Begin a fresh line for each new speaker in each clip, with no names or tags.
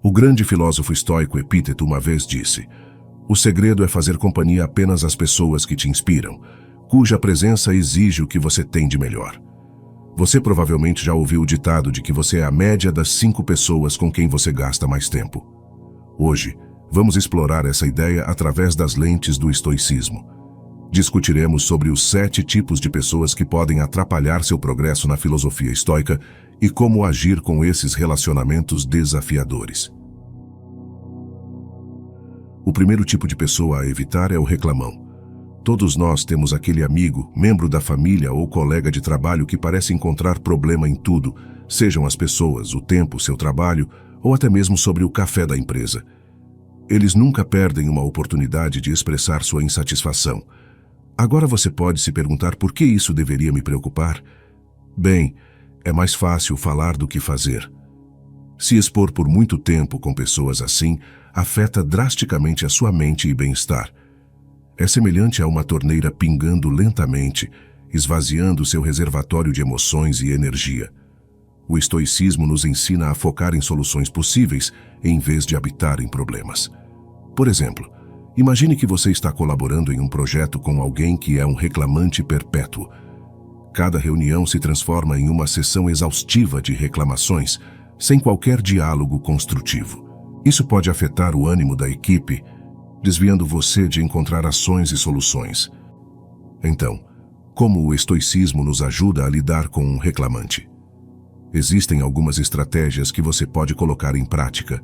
O grande filósofo estoico Epíteto uma vez disse: "O segredo é fazer companhia apenas às pessoas que te inspiram, cuja presença exige o que você tem de melhor." Você provavelmente já ouviu o ditado de que você é a média das 5 pessoas com quem você gasta mais tempo. Hoje, vamos explorar essa ideia através das lentes do estoicismo. Discutiremos sobre os 7 tipos de pessoas que podem atrapalhar seu progresso na filosofia estoica e como agir com esses relacionamentos desafiadores. O primeiro tipo de pessoa a evitar é o reclamão. Todos nós temos aquele amigo, membro da família ou colega de trabalho que parece encontrar problema em tudo, sejam as pessoas, o tempo, seu trabalho ou até mesmo sobre o café da empresa. Eles nunca perdem uma oportunidade de expressar sua insatisfação. Agora você pode se perguntar por que isso deveria me preocupar? Bem, é mais fácil falar do que fazer. Se expor por muito tempo com pessoas assim afeta drasticamente a sua mente e bem-estar. É semelhante a uma torneira pingando lentamente, esvaziando seu reservatório de emoções e energia. O estoicismo nos ensina a focar em soluções possíveis em vez de habitar em problemas. Por exemplo, imagine que você está colaborando em um projeto com alguém que é um reclamante perpétuo. Cada reunião se transforma em uma sessão exaustiva de reclamações, sem qualquer diálogo construtivo. Isso pode afetar o ânimo da equipe, desviando você de encontrar ações e soluções. Então, como o estoicismo nos ajuda a lidar com um reclamante? Existem algumas estratégias que você pode colocar em prática.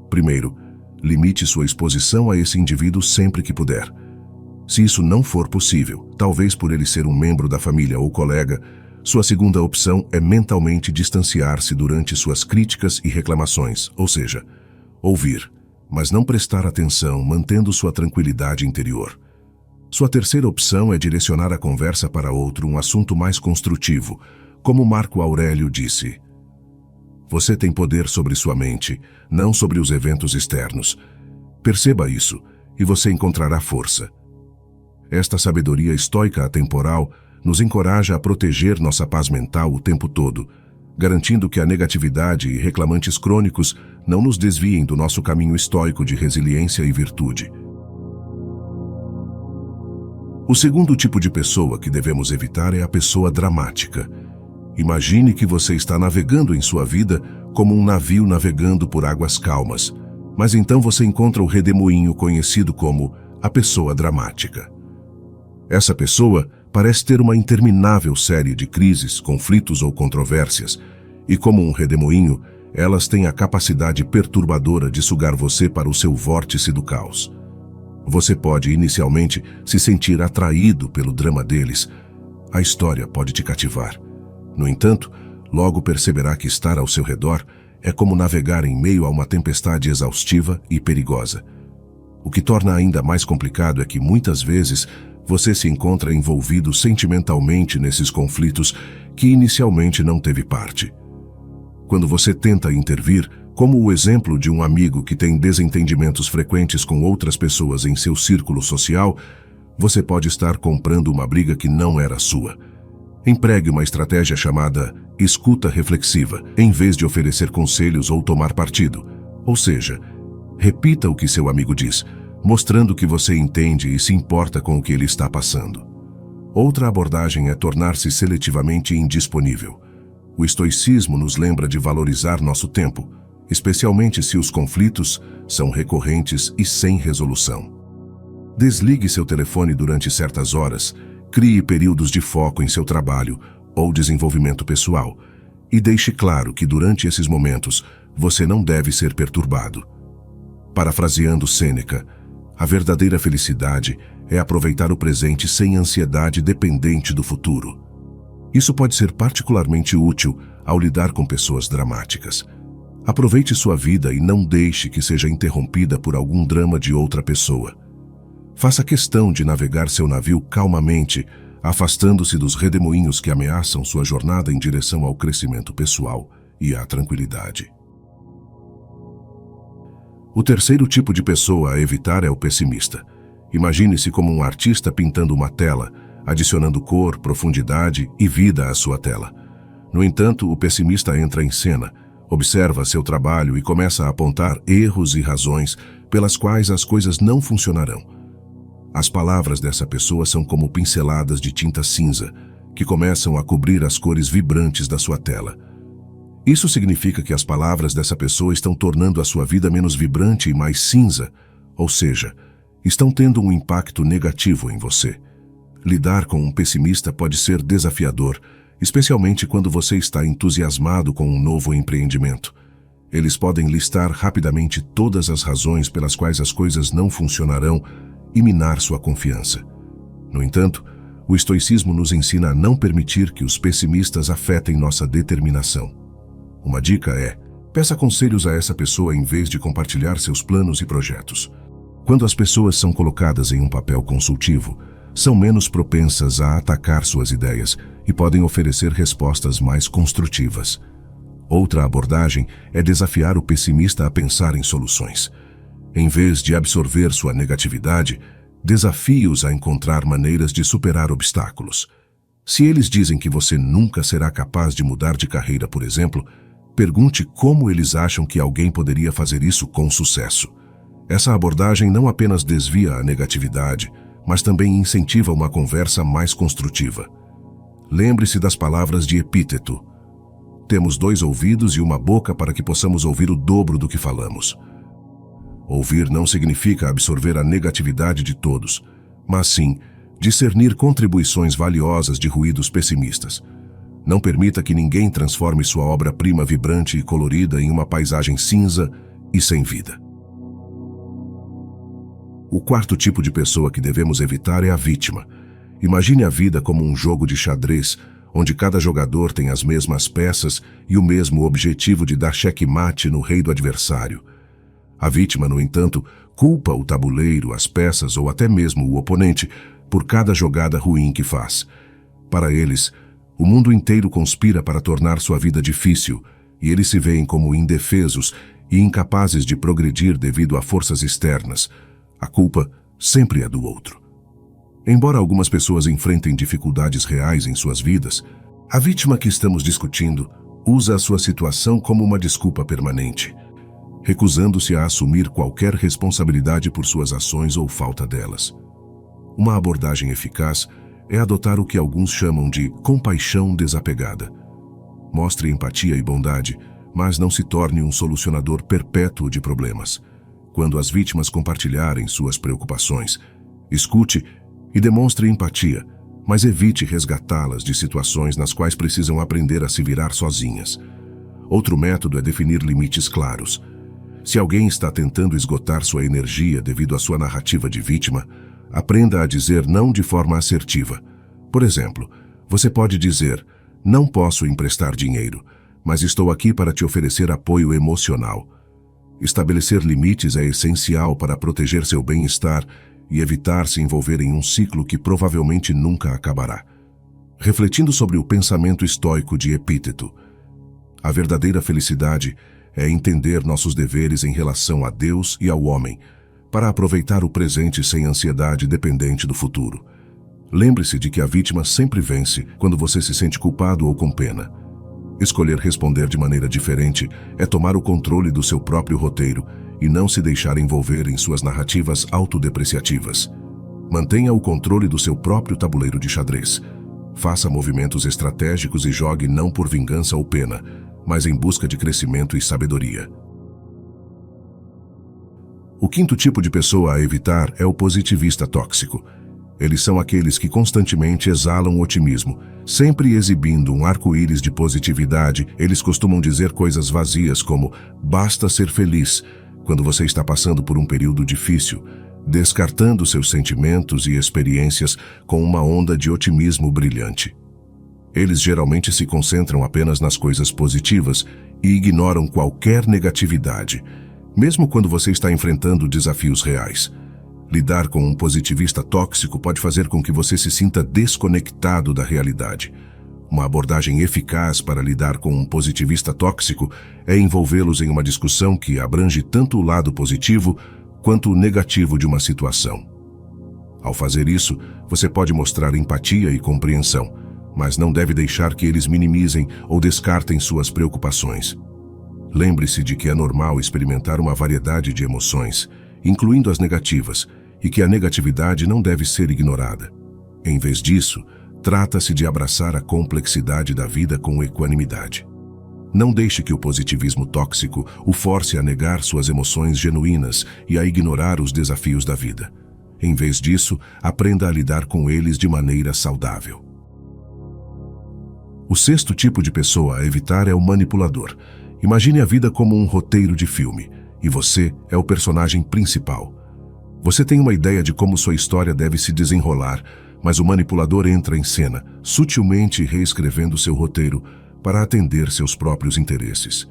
Primeiro, limite sua exposição a esse indivíduo sempre que puder. Se isso não for possível, talvez por ele ser um membro da família ou colega, sua segunda opção é mentalmente distanciar-se durante suas críticas e reclamações, ou seja, ouvir, mas não prestar atenção, mantendo sua tranquilidade interior. Sua terceira opção é direcionar a conversa para um assunto mais construtivo, como Marco Aurélio disse: "Você tem poder sobre sua mente, não sobre os eventos externos. Perceba isso, e você encontrará força." Esta sabedoria estoica atemporal nos encoraja a proteger nossa paz mental o tempo todo, garantindo que a negatividade e reclamantes crônicos não nos desviem do nosso caminho estoico de resiliência e virtude. O segundo tipo de pessoa que devemos evitar é a pessoa dramática. Imagine que você está navegando em sua vida como um navio navegando por águas calmas, mas então você encontra o redemoinho conhecido como a pessoa dramática. Essa pessoa parece ter uma interminável série de crises, conflitos ou controvérsias, e como um redemoinho, elas têm a capacidade perturbadora de sugar você para o seu vórtice do caos. Você pode inicialmente se sentir atraído pelo drama deles. A história pode te cativar. No entanto, logo perceberá que estar ao seu redor é como navegar em meio a uma tempestade exaustiva e perigosa. O que torna ainda mais complicado é que muitas vezes você se encontra envolvido sentimentalmente nesses conflitos que inicialmente não teve parte. Quando você tenta intervir, como o exemplo de um amigo que tem desentendimentos frequentes com outras pessoas em seu círculo social, você pode estar comprando uma briga que não era sua. Empregue uma estratégia chamada escuta reflexiva, em vez de oferecer conselhos ou tomar partido. Ou seja, repita o que seu amigo diz, mostrando que você entende e se importa com o que ele está passando. Outra abordagem é tornar-se seletivamente indisponível. O estoicismo nos lembra de valorizar nosso tempo, especialmente se os conflitos são recorrentes e sem resolução. Desligue seu telefone durante certas horas, crie períodos de foco em seu trabalho ou desenvolvimento pessoal e deixe claro que durante esses momentos você não deve ser perturbado. Parafraseando Sêneca, a verdadeira felicidade é aproveitar o presente sem ansiedade dependente do futuro. Isso pode ser particularmente útil ao lidar com pessoas dramáticas. Aproveite sua vida e não deixe que seja interrompida por algum drama de outra pessoa. Faça questão de navegar seu navio calmamente, afastando-se dos redemoinhos que ameaçam sua jornada em direção ao crescimento pessoal e à tranquilidade. O terceiro tipo de pessoa a evitar é o pessimista. Imagine-se como um artista pintando uma tela, adicionando cor, profundidade e vida à sua tela. No entanto, o pessimista entra em cena, Observa seu trabalho e começa a apontar erros e razões pelas quais as coisas não funcionarão. As palavras dessa pessoa são como pinceladas de tinta cinza, que começam a cobrir as cores vibrantes da sua tela. Isso significa que as palavras dessa pessoa estão tornando a sua vida menos vibrante e mais cinza, ou seja, estão tendo um impacto negativo em você. Lidar com um pessimista pode ser desafiador, especialmente quando você está entusiasmado com um novo empreendimento. Eles podem listar rapidamente todas as razões pelas quais as coisas não funcionarão e minar sua confiança. No entanto, o estoicismo nos ensina a não permitir que os pessimistas afetem nossa determinação. Uma dica é: peça conselhos a essa pessoa em vez de compartilhar seus planos e projetos. Quando as pessoas são colocadas em um papel consultivo, são menos propensas a atacar suas ideias e podem oferecer respostas mais construtivas. Outra abordagem é desafiar o pessimista a pensar em soluções. Em vez de absorver sua negatividade, desafie-os a encontrar maneiras de superar obstáculos. Se eles dizem que você nunca será capaz de mudar de carreira, por exemplo, pergunte como eles acham que alguém poderia fazer isso com sucesso. Essa abordagem não apenas desvia a negatividade, mas também incentiva uma conversa mais construtiva. Lembre-se das palavras de Epíteto. Temos 2 ouvidos e uma boca para que possamos ouvir o dobro do que falamos. Ouvir não significa absorver a negatividade de todos, mas sim discernir contribuições valiosas de ruídos pessimistas. Não permita que ninguém transforme sua obra-prima vibrante e colorida em uma paisagem cinza e sem vida. O quarto tipo de pessoa que devemos evitar é a vítima. Imagine a vida como um jogo de xadrez, onde cada jogador tem as mesmas peças e o mesmo objetivo de dar checkmate no rei do adversário. A vítima, no entanto, culpa o tabuleiro, as peças ou até mesmo o oponente por cada jogada ruim que faz. Para eles, o mundo inteiro conspira para tornar sua vida difícil, e eles se veem como indefesos e incapazes de progredir devido a forças externas. A culpa sempre é do outro. Embora algumas pessoas enfrentem dificuldades reais em suas vidas, a vítima que estamos discutindo usa a sua situação como uma desculpa permanente, recusando-se a assumir qualquer responsabilidade por suas ações ou falta delas. Uma abordagem eficaz é adotar o que alguns chamam de compaixão desapegada. Mostre empatia e bondade, mas não se torne um solucionador perpétuo de problemas. Quando as vítimas compartilharem suas preocupações, escute e demonstre empatia, mas evite resgatá-las de situações nas quais precisam aprender a se virar sozinhas. Outro método é definir limites claros. Se alguém está tentando esgotar sua energia devido à sua narrativa de vítima, aprenda a dizer não de forma assertiva. Por exemplo, você pode dizer: "Não posso emprestar dinheiro, mas estou aqui para te oferecer apoio emocional." Estabelecer limites é essencial para proteger seu bem-estar e evitar se envolver em um ciclo que provavelmente nunca acabará. Refletindo sobre o pensamento estoico de Epíteto, a verdadeira felicidade é entender nossos deveres em relação a Deus e ao homem, para aproveitar o presente sem ansiedade dependente do futuro. Lembre-se de que a vítima sempre vence quando você se sente culpado ou com pena. Escolher responder de maneira diferente é tomar o controle do seu próprio roteiro e não se deixar envolver em suas narrativas autodepreciativas. Mantenha o controle do seu próprio tabuleiro de xadrez. Faça movimentos estratégicos e jogue não por vingança ou pena, mas em busca de crescimento e sabedoria. O quinto tipo de pessoa a evitar é o positivista tóxico. Eles são aqueles que constantemente exalam otimismo, sempre exibindo um arco-íris de positividade. Eles costumam dizer coisas vazias como "basta ser feliz" quando você está passando por um período difícil, descartando seus sentimentos e experiências com uma onda de otimismo brilhante. Eles geralmente se concentram apenas nas coisas positivas e ignoram qualquer negatividade, mesmo quando você está enfrentando desafios reais. Lidar com um positivista tóxico pode fazer com que você se sinta desconectado da realidade. Uma abordagem eficaz para lidar com um positivista tóxico é envolvê-los em uma discussão que abrange tanto o lado positivo quanto o negativo de uma situação. Ao fazer isso, você pode mostrar empatia e compreensão, mas não deve deixar que eles minimizem ou descartem suas preocupações. Lembre-se de que é normal experimentar uma variedade de emoções, incluindo as negativas, e que a negatividade não deve ser ignorada. Em vez disso, trata-se de abraçar a complexidade da vida com equanimidade. Não deixe que o positivismo tóxico o force a negar suas emoções genuínas e a ignorar os desafios da vida. Em vez disso, aprenda a lidar com eles de maneira saudável. O sexto tipo de pessoa a evitar é o manipulador. Imagine a vida como um roteiro de filme, e você é o personagem principal. Você tem uma ideia de como sua história deve se desenrolar, mas o manipulador entra em cena, sutilmente reescrevendo seu roteiro para atender seus próprios interesses.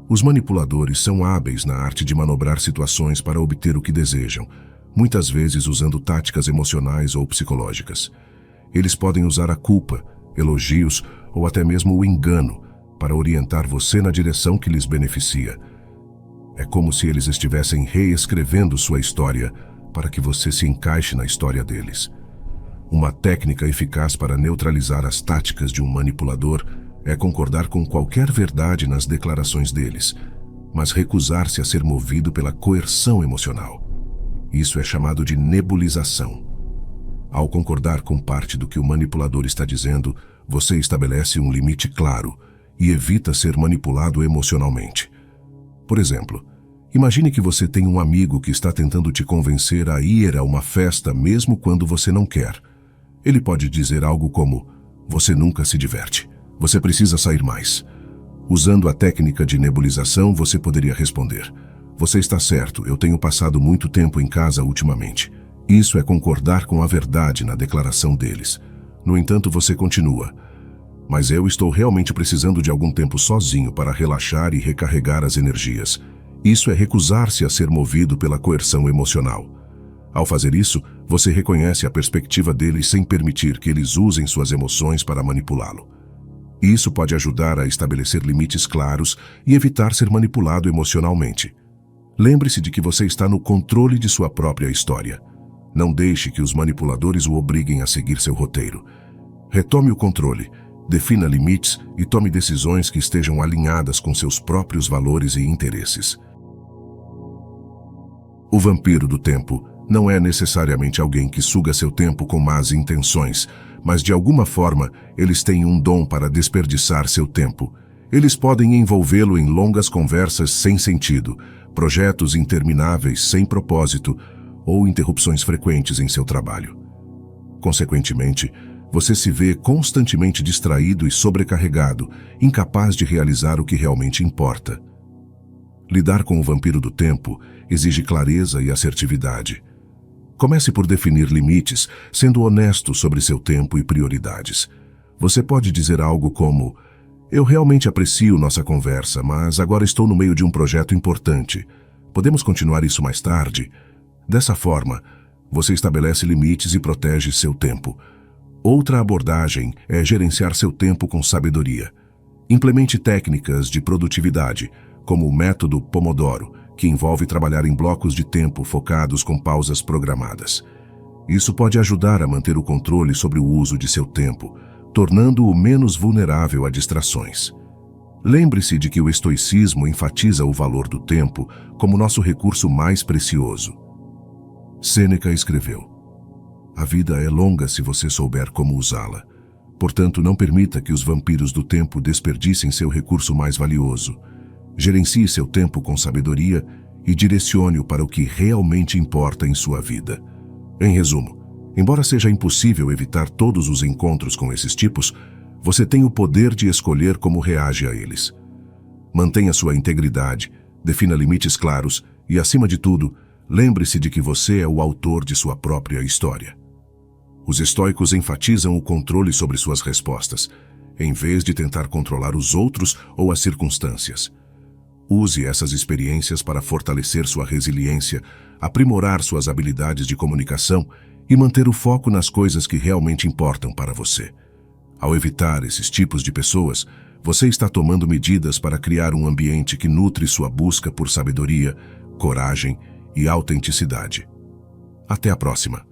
Os manipuladores são hábeis na arte de manobrar situações para obter o que desejam, muitas vezes usando táticas emocionais ou psicológicas. Eles podem usar a culpa, elogios ou até mesmo o engano para orientar você na direção que lhes beneficia. É como se eles estivessem reescrevendo sua história para que você se encaixe na história deles. Uma técnica eficaz para neutralizar as táticas de um manipulador é concordar com qualquer verdade nas declarações deles, mas recusar-se a ser movido pela coerção emocional. Isso é chamado de nebulização. Ao concordar com parte do que o manipulador está dizendo, você estabelece um limite claro e evita ser manipulado emocionalmente. Por exemplo, imagine que você tem um amigo que está tentando te convencer a ir a uma festa mesmo quando você não quer. Ele pode dizer algo como: "Você nunca se diverte. Você precisa sair mais." Usando a técnica de nebulização, você poderia responder: "Você está certo, eu tenho passado muito tempo em casa ultimamente." Isso é concordar com a verdade na declaração deles. No entanto, você continua: "Mas eu estou realmente precisando de algum tempo sozinho para relaxar e recarregar as energias." Isso é recusar-se a ser movido pela coerção emocional. Ao fazer isso, você reconhece a perspectiva deles sem permitir que eles usem suas emoções para manipulá-lo. Isso pode ajudar a estabelecer limites claros e evitar ser manipulado emocionalmente. Lembre-se de que você está no controle de sua própria história. Não deixe que os manipuladores o obriguem a seguir seu roteiro. Retome o controle, defina limites e tome decisões que estejam alinhadas com seus próprios valores e interesses. O vampiro do tempo não é necessariamente alguém que suga seu tempo com más intenções, mas de alguma forma eles têm um dom para desperdiçar seu tempo. Eles podem envolvê-lo em longas conversas sem sentido, projetos intermináveis sem propósito ou interrupções frequentes em seu trabalho. Consequentemente, você se vê constantemente distraído e sobrecarregado, incapaz de realizar o que realmente importa. Lidar com o vampiro do tempo exige clareza e assertividade. Comece por definir limites, sendo honesto sobre seu tempo e prioridades. Você pode dizer algo como: "Eu realmente aprecio nossa conversa, mas agora estou no meio de um projeto importante. Podemos continuar isso mais tarde?" Dessa forma, você estabelece limites e protege seu tempo. Outra abordagem é gerenciar seu tempo com sabedoria. Implemente técnicas de produtividade, como o método Pomodoro, que envolve trabalhar em blocos de tempo focados com pausas programadas. Isso pode ajudar a manter o controle sobre o uso de seu tempo, tornando-o menos vulnerável a distrações. Lembre-se de que o estoicismo enfatiza o valor do tempo como nosso recurso mais precioso. Sêneca escreveu: "A vida é longa se você souber como usá-la. Portanto, não permita que os vampiros do tempo desperdicem seu recurso mais valioso. Gerencie seu tempo com sabedoria e direcione-o para o que realmente importa em sua vida." Em resumo, embora seja impossível evitar todos os encontros com esses tipos, você tem o poder de escolher como reage a eles. Mantenha sua integridade, defina limites claros e, acima de tudo, lembre-se de que você é o autor de sua própria história. Os estoicos enfatizam o controle sobre suas respostas, em vez de tentar controlar os outros ou as circunstâncias. Use essas experiências para fortalecer sua resiliência, aprimorar suas habilidades de comunicação e manter o foco nas coisas que realmente importam para você. Ao evitar esses tipos de pessoas, você está tomando medidas para criar um ambiente que nutre sua busca por sabedoria, coragem e autenticidade. Até a próxima!